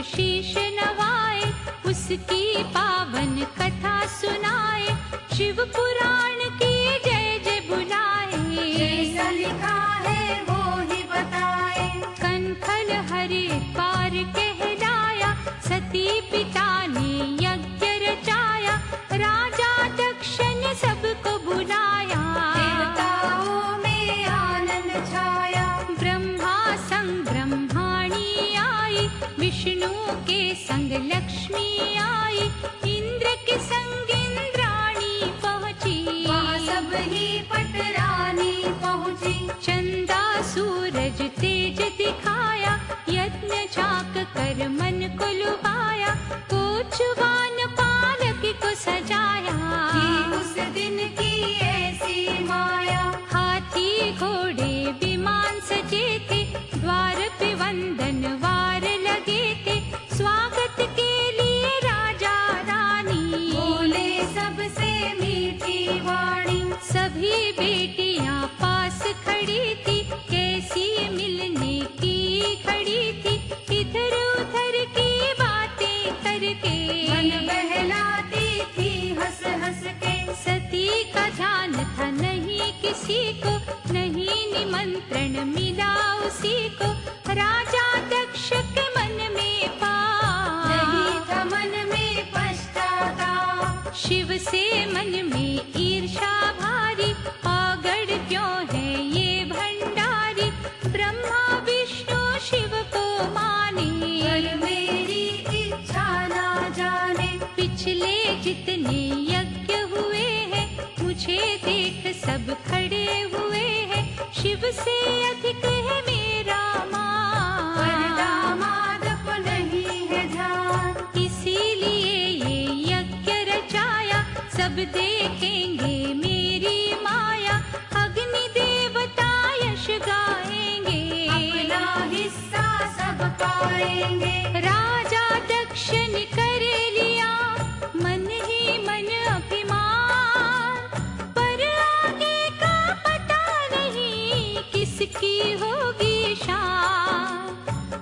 शीश नवाए, उसकी पावन कथा सुनाए, शिव पुराण की जय जय बुलाए। जैसा लिखा है वो ही बताए, कनखल हरे पार कहलाया, सती पिता ने यज्ञ रचाया, राजा दक्ष ने सबको बुलाया। देवताओं में आनंद छाया, ब्रह्मा संग ब्रह्माणी आई, विष्णु के संग लक्ष्मी आई, इंद्र के संग इंद्राणी पहुंची, वहाँ सब ही पटरानी पहुँची। चंदा सूरज तेज दिखाया, यज्ञ झांक कर मन को लुभाया, कोचवान पालक को सजाया। थी उस दिन की ऐसी माया, हाथी घोड़े विमान सजे थे, द्वार पे वंदन वार लगे थे, स्वागत के लिए राजा रानी बोले सबसे मीठी वाणी। सभी बेटियां पास खड़ी थी, कैसी मिलने की खड़ी थी, इधर उधर की बातें करके मन बहलाती थी हंस हंस के। सती का ध्यान था नहीं किसी को, नहीं निमंत्रण मिला उसी को, राजा दक्ष के मन में पाप नहीं था मन में पछताता, शिव से मन में ईर्षा भारी, आगड़ क्यों है ये भंडारी, ब्रह्मा विष्णु शिव को माने, पर मेरी इच्छा ना जाने। पिछले जितने यज्ञ हुए हैं, मुझे देख सब खड़े हुए हैं, शिव से अधिक है मेरा पर मान, दामाद को नहीं है ध्यान, इसीलिए ये यज्ञ रचाया, सब देखेंगे मेरी माया, अग्नि देवता यश गाएंगे, अपना हिस्सा सब पाएंगे। राजा दक्ष ने कर लिया मन ही मन अभिमान, पर आगे का पता नहीं किसकी होगी शान,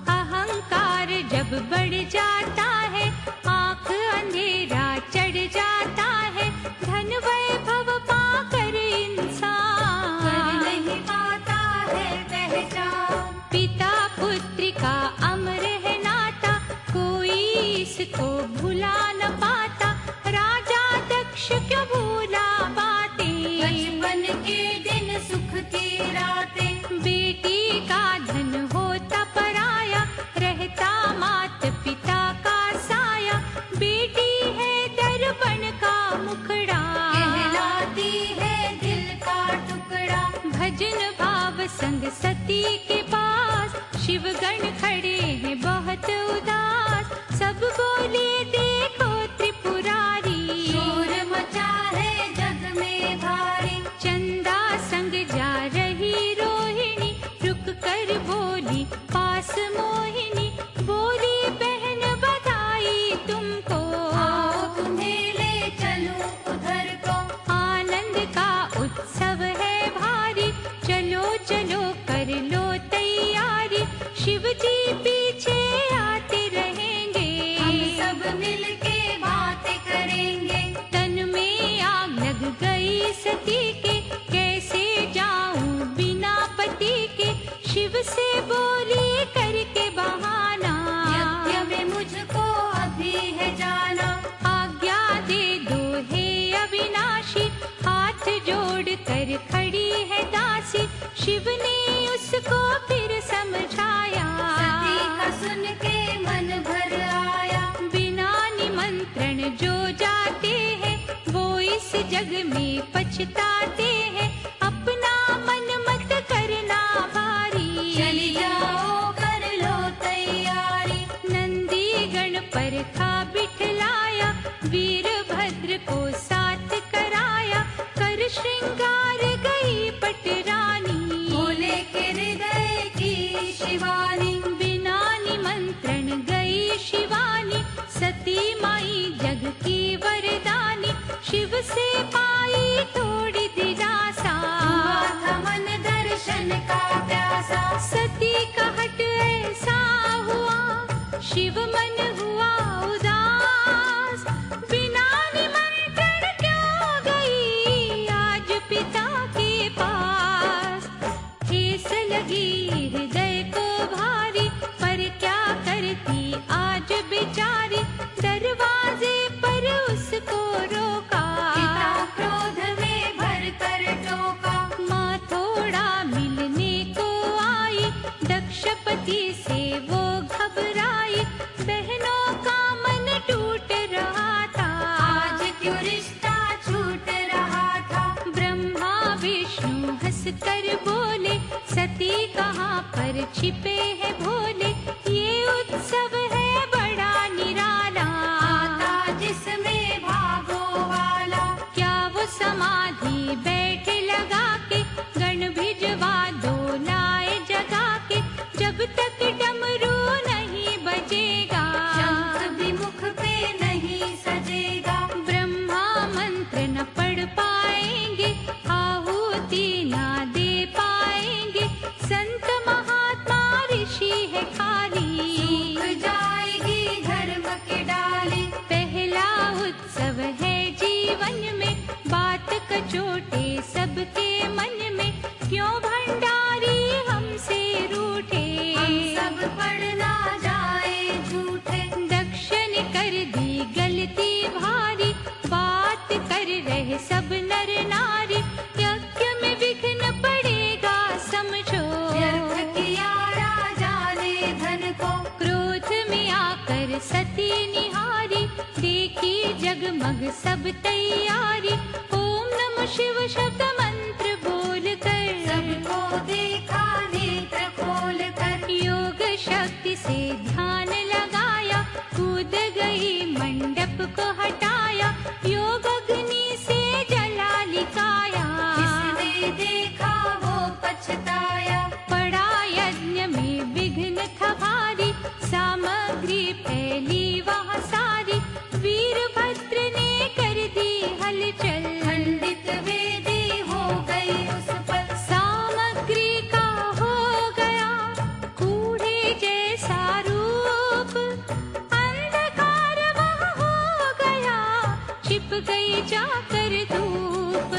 अहंकार जब बढ़ जाता है, आंख अंधेरा चढ़ जाता है, धन वैभव पाकर इंसान कर नहीं पाता है पहचान, पिता पुत्र का अमर है नाता, कोई इसको भुला न पाता, राजा दक्ष क्यों भूला बातें, बचपन के दिन सुख की रातें। बेटी का धन होता पराया, रहता मात पिता का साया, बेटी है दर्पण का मुखड़ा, कहलाती है दिल का टुकड़ा। भजन भाव संग सती के पास, शिवगण खड़े हैं बहुत उदास, सब बोले देखो त्रिपुरारी, शोर मचा है जग में भारी, चंदा संग जा रही रोहिणी, रुक कर बोली पास मोहिनी, बोली बहन बधाई तुमको, आओ तुम्हें ले चलूं उधर को। आनंद का उत्सव है भारी, चलो चलो कर लो तैयारी, शिव जी पीछे आते रहेंगे, हम सब मिलके बातें करेंगे। तन में आग लग गई सती के, कैसे जाऊं बिना पति के, शिव से बोली करके बहाना, यज्ञ में मुझको अभी है जाना, आज्ञा दे दो हे अविनाशी, हाथ जोड़ कर खड़ी है दासी, शिव ने उसको फिर समझाया, सती का सुन के मन भर आया। बिना निमंत्रण जो जाते हैं, वो इस जग में पछताते हैं, अपना मन मत करना भारी, चली जाओ कर लो तैयारी, नंदी गण पर था बिठलाया, वीरभद्र को साथ कराया, कर श्रृंगार गई पटरानी, बोले के हृदय की शिवानी, बिना निमंत्रण गई शिवानी, सती माई जग की वरदानी, शिव से पाई थोड़ी दिला शिव मन हुआ उदास, बिना निमंत्रण क्यों गई आज पिता के पास। ठेस लगी हृदय को भारी, पर क्या करती आज बेचारी, दरवाजे पर उसको रोका। पिता क्रोध में भरकर टोका। माँ थोड़ा मिलने को आई, दक्षपति से वो घबराई। बहनों का मन टूट रहा था, आज क्यों रिश्ता छूट रहा था। ब्रह्मा विष्णु हंसकर बोले, सती कहाँ पर छिपे हैं भोले। ये उत्सव है बड़ा निराला, आता जिसमें भागो वाला। क्या वो समाधि बैठे लगा के, गण भिजवा दो लाए जगा के। जब तक डमरू नहीं बजेगा, शंख भी मुख पे नहीं सजेगा। ब्रह्मा मंत्र न पढ़ पाएंगे, आहुति ना दे पाएंगे। संत महात्मा ऋषि है खाली, सूख जाएगी धर्म की डाली। पहला उत्सव है जीवन में, बात कचोटे सबके मन में। क्यों भंडारी हमसे रूठे, हम सब पढ़ ना जाए झूठे। दक्ष ने कर दी गलती भारी, बात कर रहे सब नर नारी। यज्ञ में विघ्न पड़ेगा समझो, व्यर्थ किया राजा ने धन को। क्रोध में आकर सती निहारी, देखी जगमग सब तैयारी। ओम नमः शिव शब्द मंत्र बोल कर, सबको देखा नेत्र खोल कर। योग शक्ति से ध्यान लगाया, कूद गई मंडप को हटाया। योग अग्नि से जला लिकाया, जिसने देखा वो पछताया। पड़ा यज्ञ में विघ्न था भारी, सामग्री फैली वहाँ सारी। वीरभद्र ने कर दी हलचल, खंडित वेदी हो गई उस पर। सामग्री का हो गया कूड़े जैसा रूप। अंधकार वहाँ हो गया, छिप गई जाकर धूप।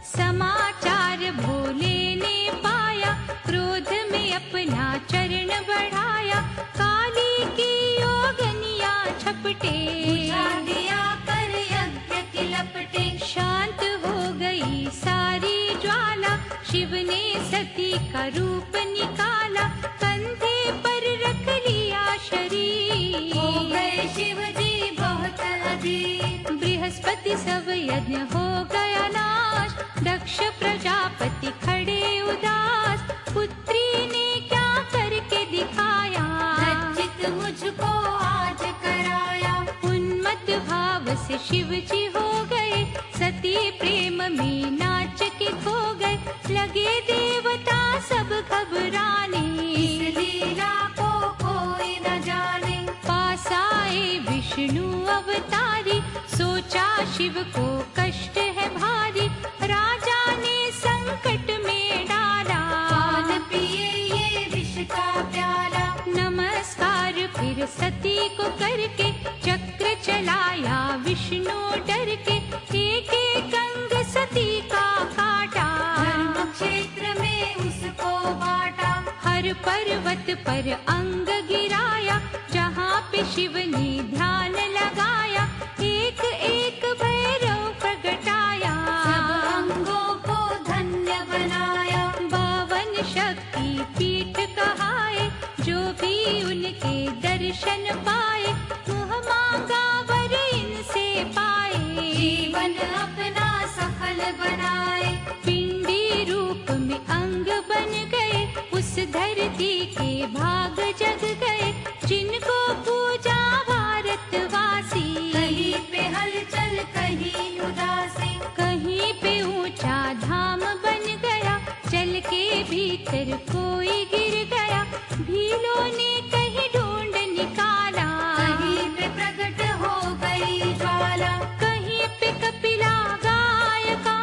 समाचार भोले ने पाया, क्रोध में अपना चरण बढ़ाया। काली की योगनिया छपटे, बुझा दिया कर यज्ञ की लपटे। शांत हो गई सारी ज्वाला। शिव ने सती का रूप निकाला, कंधे पर रख लिया शरीर। हो गए शिव जी बहुत अधीर। बृहस्पति सब यज्ञ हो गया नाश, दक्ष प्रजापति खड़े उदास। पुत्री ने क्या करके दिखाया, लज्जित मुझको आज कराया। उन्मत्त भाव से शिव जी हो गए, सती प्रेम में नाच के खो गए। लगे देवता सब घबराने, इस लीला को कोई न जाने। पास आए विष्णु अवतारी, सोचा शिव को कष्ट है भारी। राजा ने संकट में डाला, कौन पिए ये विष का प्याला। नमस्कार फिर सती को करके, चक्र चलाया विष्णु डर के। एक एक अंग सती का काटा, धर्म क्षेत्र में उसको बांटा। हर पर्वत पर अंग गिराया, जहाँ पे शिव ने ध्यान लगाया। एक एक भैरव प्रगटाया, सब अंगों को धन्य बनाया। 52 शक्ति पीठ कहाए, जो भी उनके दर्शन पाए। मुँह मांगा वर इनसे पाए, जीवन अपना सफल बनाए। पिंडी रूप में अंग बन गए, उस धरती के भाग जग गए। जिनको पूजा भारतवासी, कहीं पे हलचल कहीं उदासी। कहीं पे ऊंचा धाम बन गया। जल के भीतर कोई गिर गया, भीलों ने कहीं ढूंढ निकाला। कहीं पे प्रकट हो गई ज्वाला। कहीं पे कपिला गाय का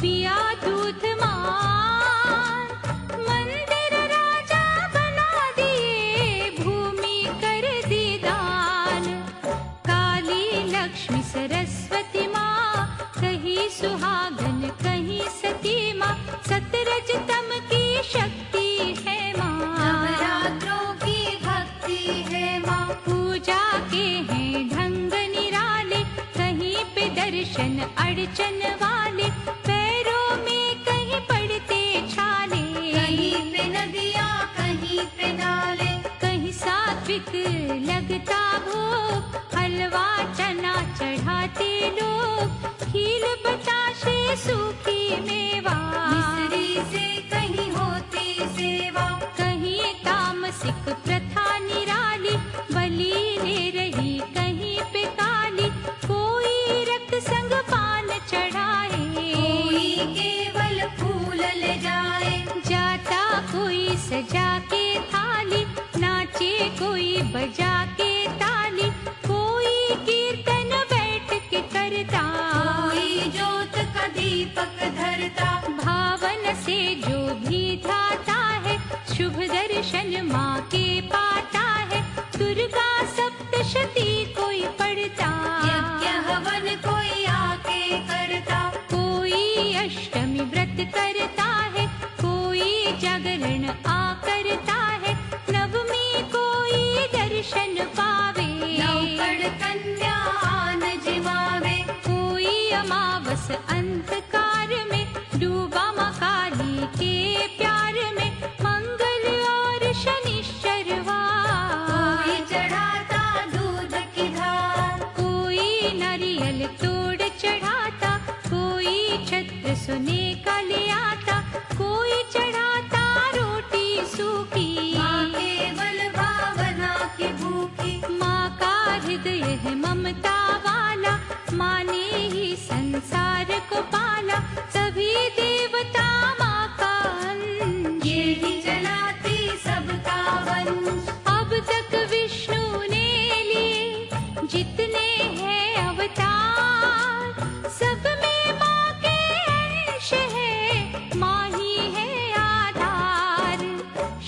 पिया दूध मान। मंदिर राजा बना दिए अड़चन वाले, पैरों में कहीं पड़ते छाले, कहीं पे नदियाँ कहीं पे नाले, कहीं सात्विक लगता भोग, हलवा चना चढ़ाते लोग, खील बताशे सूखी मेवा, मिस्री से कहीं होती सेवा, कहीं तामसिक प्रथा निराली, बलि ले रही कहीं पे काली, कोई रक्त संग पान चढ़ाए, कोई केवल फूल ले जाए, जाता कोई सजा के थाली, नाचे कोई बजा के ताली, कोई कीर्तन बैठ के करता, कोई जोत का दीपक धरता, भावन से जो भी धाता है, शुभ दर्शन माँ के पाता है, दुर्गा सप्तशती कोई पढ़ता, यज्ञ हवन कोई आके करता, कोई अष्टमी व्रत करता है, कोई जागरण आ करता है, नवमी कोई दर्शन पावे, नौकड़ कन्या आन जिमावे, कोई अमावस अंधकार में डूबा माँ काली के प्यार में, मंगल और शनिश्चरवार, कोई चढ़ाता दूध की धार, कोई नारियल तोड़ चढ़ाता, कोई छत्र सोने का ले आता, कोई चढ़ाता रोटी सूखी, माँ केवल भावना की भूखी, माँ का हृदय है ममता वाला, माँ ने ही संसार को पाला, सभी देवता माँ का अंश, ये ही चलाती सबका वंश, अब तक विष्णु ने लिए जितने हैं अवतार, सब में माँ के अंश है, माँ ही है आधार,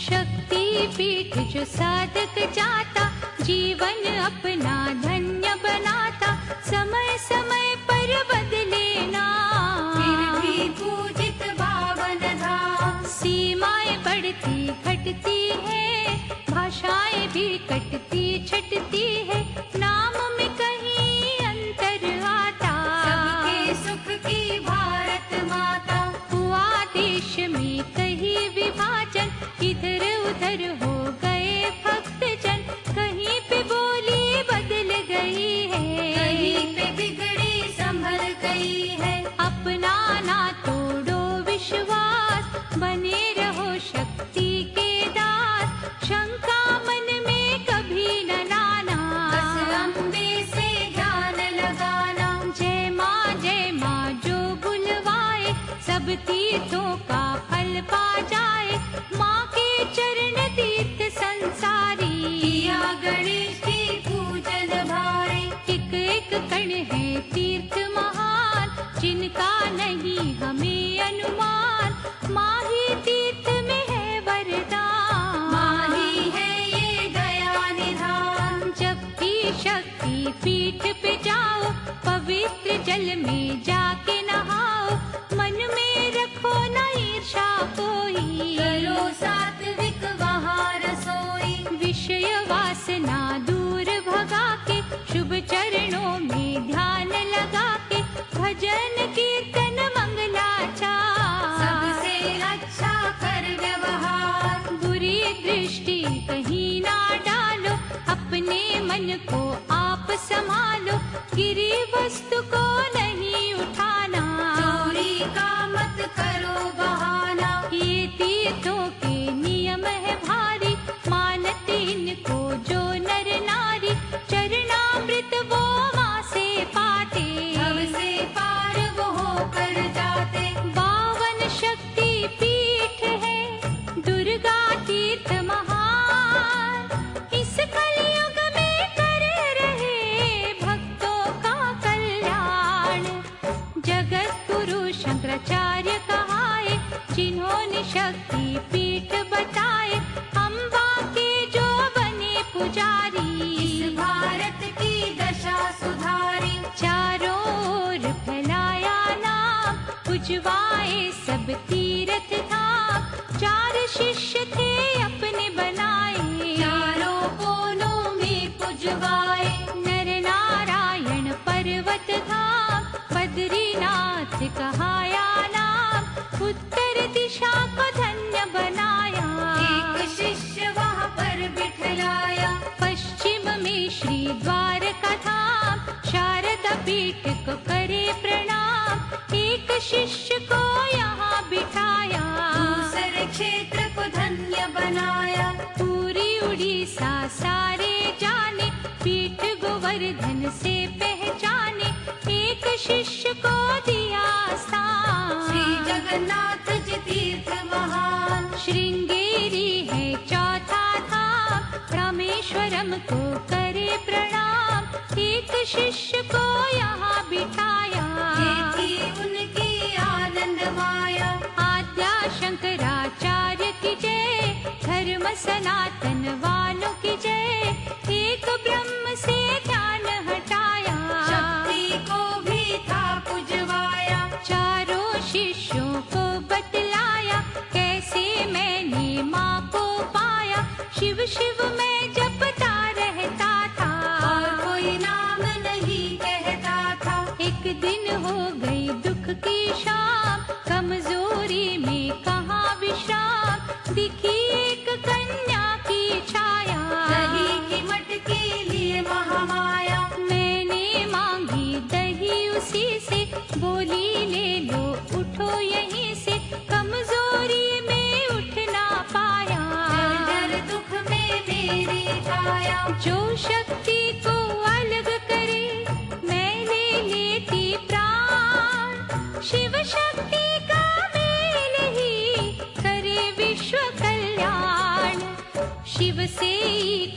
शक्ति पीठ जो साधक जाता, जीवन अपना धन्य बनाता, समय समय पर बदले नाम, फिर भी पूजित पावन धाम, सीमाएं बढ़ती घटती है, भाषाएं भी कटती छटती है, नाम में कहीं अंतर आता, सबके सुख की भारत माता, हुआ देश में कहीं विभाजन, इधर उधर हो गए भक्तजन, कहीं पे बोली बदल गई है, कहीं पे बिगड़ी संभल गई है, अपना ना तोड़ो विश्वास, बने रहो शक्ति के दास, शंका मन में कभी न लाना, बस अम्बे से ध्यान लगाना, जय माँ जो बुलवाए, सब तीर्थों का फल पा जाए, माँ के चरण तीर्थ संसारी, किया गणेश की पूजन भारी, एक एक कण है तीर्थ महान, जिनका नहीं हमें अनुमान, माँ ही तीर्थ में है वरदान, माँ ही है ये दया निधान, जब भी शक्ति पीठ पे जाओ, पवित्र जल में जाके नहाओ, मन में रखो न ईर्षा कोई, करो सात्विक वहाँ रसोई, विषय वासना दूर भगा के, शुभ चरणों में ध्यान लगा के, भजन कीर्तन मंगलाचार, सबसे अच्छा कर व्यवहार, बुरी दृष्टि कहीं ना डालो, अपने मन को आप संभालो, गिरी वस्तु को नहीं उठाना, चोरी का मत करो बहाना, ये तीर्थों के नियम है भारी, मानते इनको जो नर नारी, चरणामृत वो माँ से पाते, भव से पार वो होकर जाते, 52 शक्ति पीठ है, दुर्गा तीर्थ महान, इस कलयुग में कर रहे भक्तों का कल्याण, जगत गुरु शंकराचार्य कहाए, जिन्होंने शक्ति पीठ बताए, अम्बा के जो बने पुजारी, इस भारत की दशा सुधारी, चारों ओर फैलाया नाम, पुजवाए सब तीर्थ धाम, 4 शिष्य थे अपने बनाए, चारों कोनों में पुजवाए, नर नारायण पर्वत धाम, बद्रीनाथ कहलाया। पश्चिम में श्री द्वारका धाम, शारदा पीठ को करे प्रणाम। एक शिष्य को यहाँ बिठाया, दूसरे क्षेत्र को धन्य बनाया। पूरी उड़ीसा सारे जाने, पीठ गोवर्धन से पहचाने। एक शिष्य को दिया स्थान, श्री जगन्नाथ जी तीर्थ महान। श्रृंगेरी है चौथा धाम, रामेश्वरम को करे प्रणाम। एक शिष्य को यहाँ बिठाया, ये थी उनकी आनंद माया। आद्या शंकराचार्य की जय, धर्म सनातन वालों की जय। एक ब्रह्म से ध्यान हटाया, शक्ति को भी था पुजवाया। चारों शिष्यों को बतलाया, कैसे मैंने माँ को पाया। शिव शिव मैं जपता रहता था, और कोई नाम नहीं कहता था। एक दिन हो गई दुख की शाम, कमजोरी में कहाँ विश्राम। दिखी एक कन्या की छाया, दही की मटकी लिए महामाया। मैंने मांगी दही उसी से, बोली ले लो उठो यहीं से। कमजोरी में उठ ना पाया, जर दुख में मेरी छाया। जो शक्ति को अलग करे मैं ले लेती प्राण। शिव शक्ति का मेल ही करे विश्व कल्याण। शिव से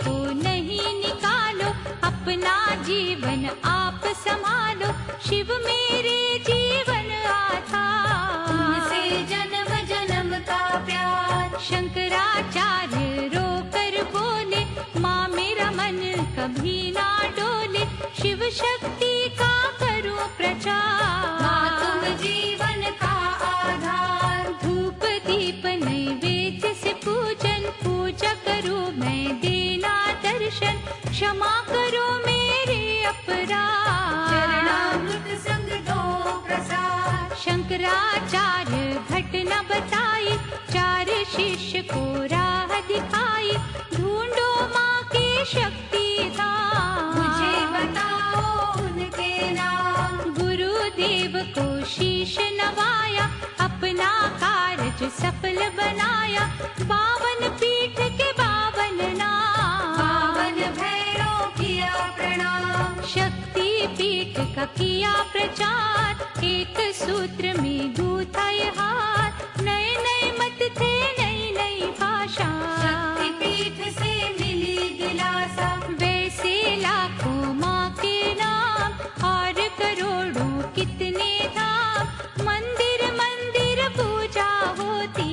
को नहीं निकालो, अपना जीवन आप संभालो। शिव मेरे जीवन आधार, तुमसे जन्म जन्म का प्यार। शंकराचार्य रोकर बोले, माँ मेरा मन कभी ना डोले। शिव शक्ति का करो प्रचार, माँ तुम जीवन का आधार। धूप दीप नैवेद्य से पूजन, पूजा करो मैं देना दर्शन। क्षमा करो मेरे अपराध, चरणामृत संग दो प्रसाद। शंकराचार्य घटना बताई, चार शिष्य को राह दिखाई। ढूंढो माँ के शक्ति धाम, मुझे बताओ उनके नाम। गुरुदेव को शीश नवाया, अपना कार्य सफल बनाया। 52 पीठ के 52 नाम, 52 भैरव किया प्रणाम। शक्ति पीठ का किया प्रचार। एक सूत्र में गूथा ये हार, नए नए मत थे नई नई भाषा। शक्ति पीठ से मिली दिलासा। वैसे लाखों माँ के नाम, और करोड़ों कितने धाम। मंदिर मंदिर पूजा होती,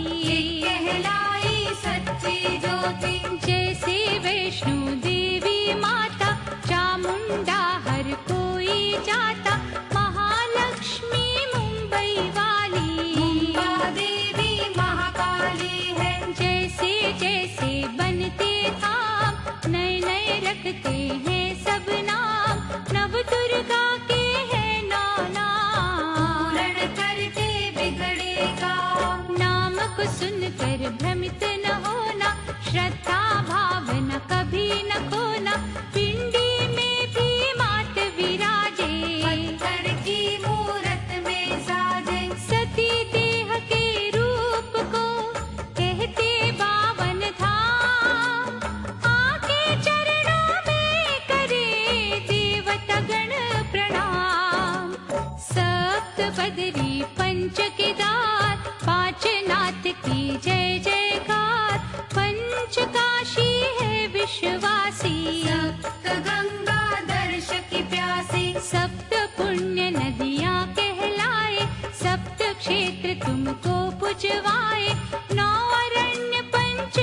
कहलाई सच्ची ज्योति। जैसे वैष्णो देवी माता, चामुंडा हर कोई जाता। महालक्ष्मी मुंबई वाली, मुंबा देवी महाकाली है। जैसे जैसे बनते धाम, नए नए रखते हैं सब नाम। नव दुर्गा के हैं नौ नाम, पूर्ण करके बिगड़ेगा। नाम को सुनकर भ्रमित न होना। श्रद्धा भावना कभी न खोना, पिंडी में भी मात विराजे। पत्थर की मूरत में साजे। सती देह के रूप को कहते 52 धाम। आके चरणों में करे देवता गण प्रणाम। सप्त बदरी पंच केदार, 5 नाथ की जय जयकार। पंच काशी है विश्वासी, सप्त गंगा दर्श की प्यासी। सप्त पुण्य नदियाँ कहलाए। सप्त क्षेत्र तुमको पुजवाए। 9 अरण्य पंच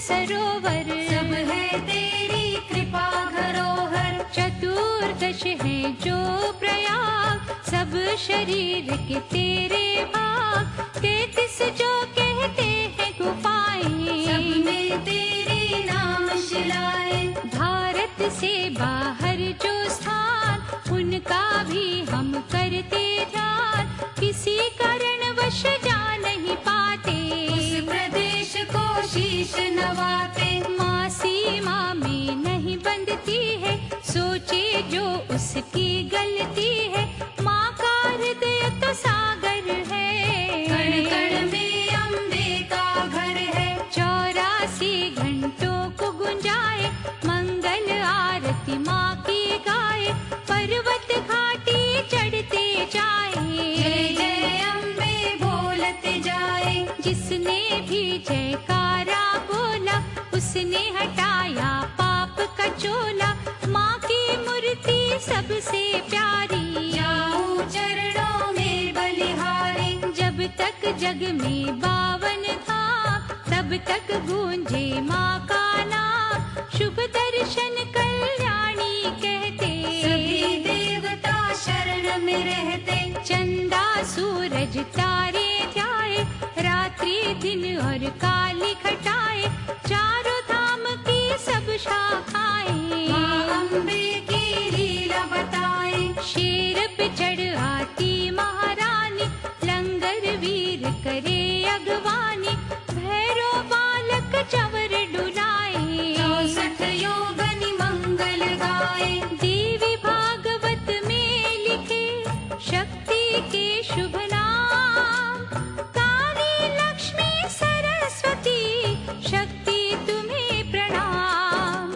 सरोवर, सब है तेरी कृपा धरोहर। चतुर्दश है जो प्रयाग। सब शरीर के तेरे भाग। 33 जो कहते हैं गुफाएं, सब में तेरे नाम शिलाएं। भारत से बाहर जो स्थान, उनका भी हम करते ध्यान। किसी कारणवश जा नहीं पाते, उस प्रदेश को शीश नवाते। मासी सीमा में नहीं बंधती है, सोचे जो उसकी गलती है। माँ का हृदय तो सागर है, कण कण में अम्बे का घर है। 84 घंटों को गुंजाए, मंगल आरती माँ की गाए। पर्वत घाटी चढ़ते जाए, जय जय अम्बे बोलते जाए। जिसने भी जयकारा बोला, उसने हटाया पाप का चोला। माँ की मूर्ति सबसे प्यारी, जाऊं चरणों में बलिहारी। जब तक जग में 52 धाम, तब तक गूंजे माँ का नाम। शुभ दर्शन कल्याणी कहते, सभी देवता शरण में रहते। चंदा सूरज तारे ध्याए, रात्रि दिन और काली घटाए। चारों धाम की सब शाखाएं, माँ अम्बे की लीला बताए। शेर पे चढ़ आती महारानी, लंगर वीर करे अगवानी। भैरो बालक चवर डुलाए, 64 योगनी मंगल गाए। देवी भागवत में लिखे शक्ति के शुभ नाम। काली लक्ष्मी सरस्वती, शक्ति तुम्हें प्रणाम।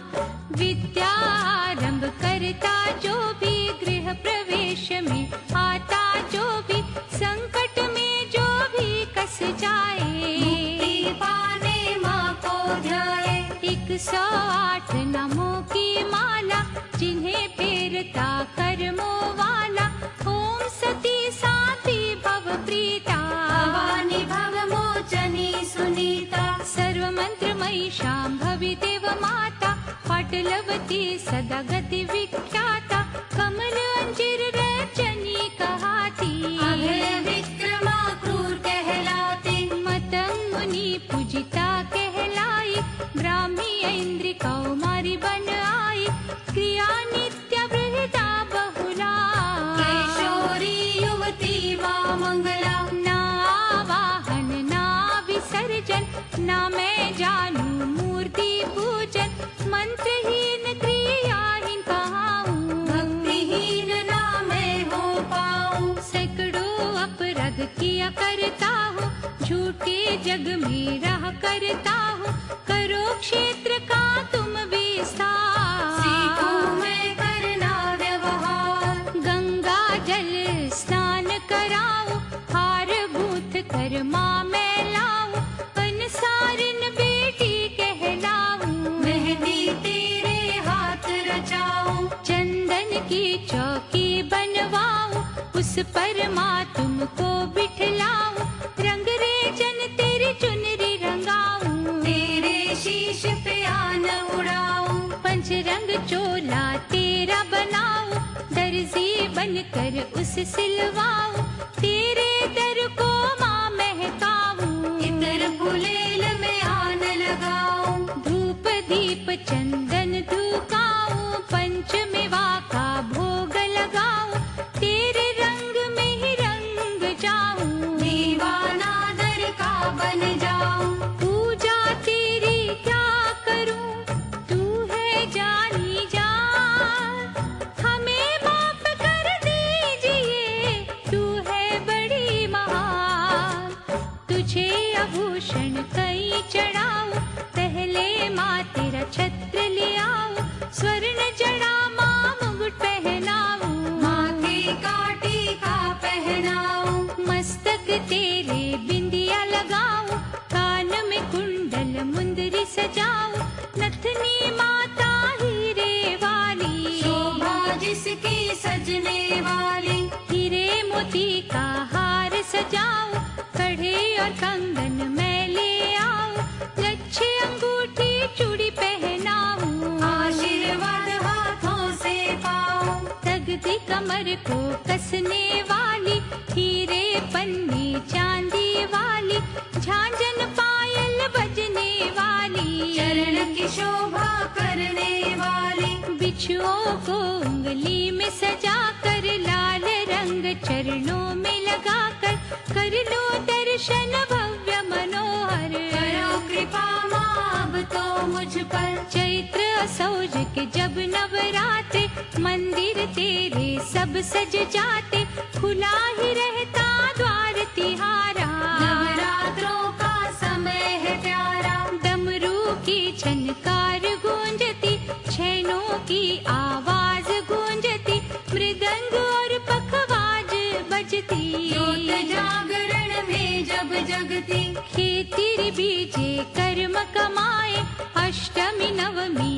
विद्या आरंभ करता जो भी, गृह प्रवेश में आता जो भी, संकट में जो भी कस जाए। मुक्ति पाने माँ को ध्याए। 108 नामों की माला, जिन्हें फेरता कर्मों वाला। ओम सती साती भव प्रीता, भवानी भव मोचनी सुनीता। सर्व मंत्रमयी शांभवी देव माता। पाटलवती सदा गति विख्याता, कमल अंजिर रचनी कहाती। अभय विक्रमा क्रूर कहलाती। मतंगुनी पूजिता कहलाई, ब्राह्मी इंद्र कौमारी बन आई। क्रिया नित्य बृहदा बहुला, किशोरी युवती माँ मंगला। ना आवाहन ना विसर्जन, ना मैं जानू मूर्ति पूजन। मंत्रहीन क्रियाहीन कहाऊं, भक्तिहीन ना मैं हो पाऊं। सैकड़ों अपराध किया करता हूँ, झूठे जग में रहा करता हूँ। करो क्षेत्र का तुम विस्तार, सीखूं मैं करना व्यवहार। गंगा जल स्नान कराऊं, हार गूंथ कर माँ मैं लाऊं। अनसारिन बेटी कहलाऊं, मेहंदी तेरे हाथ रचाऊं। चंदन की चौकी बनवाऊं, उस पर माँ तुमको बिठलाऊं। रंग रेजन तेरी चुनरी रंगाऊं, तेरे शीश पे आन उड़ाऊं। पंचरंग चोला तेरा बनाऊं, दर्जी बनकर उसे सिलवाऊं। तेरे दर को माँ महकाऊं, इतर गुलेल में आन लगाऊं। धूप दीप चंदन धुकाऊं। पंचमेवा का भोग लगाऊं, तेरे रंग में ही रंग जाऊं। दीवाना दर का बन जाऊं। पूजा तेरी क्या करूं, तू है जानी जान। हमें माफ कर दीजिए, तू है बड़ी महान। तुझे आभूषण कई चढ़ाऊं, पहले माँ तेरा छत्र ले आऊं। स्वर्ण जड़ा माँ मुकुट पहनाऊं, माथे का टीका पहनाऊं। मस्तक तेरे बिंदिया लगाऊं। कान में कुंडल मुंदरी सजाऊं, नथनी माता हीरे वाली। शोभा जिसकी सजने वाली। हीरे मोती का हार सजाऊं, कड़े और कंगन मैं ले आऊं। लच्छे अंगूठी चूड़ी पहनाऊं, आशीर्वाद हाथों से पाऊं। तगदी कमर को कसने वाली, हीरे पन्नी चांदी वाली। झांझन पायल बजने वाली, चरण की शोभा करने वाली। बिच्छुओं को उंगली में सजा कर, लाल रंग चरणों में लगा कर। कर लो दर्शन भव्य मनोहर, करो कृपा माँ अब तो मुझ पर। चैत्र असौज के जब नवरात्रे मंदिर तेरे सब सज जाते, खुला ही रहता द्वार तिहारा। नवरात्रों का समय है प्यारा, डमरू की झनकार गूंजती, छैनों की आवाज गूंजती, मृदंग और पखवाज बजती। ज्योत जागरण में जब जगती, खेती बीजे कर्म कमाए, अष्टमी नवमी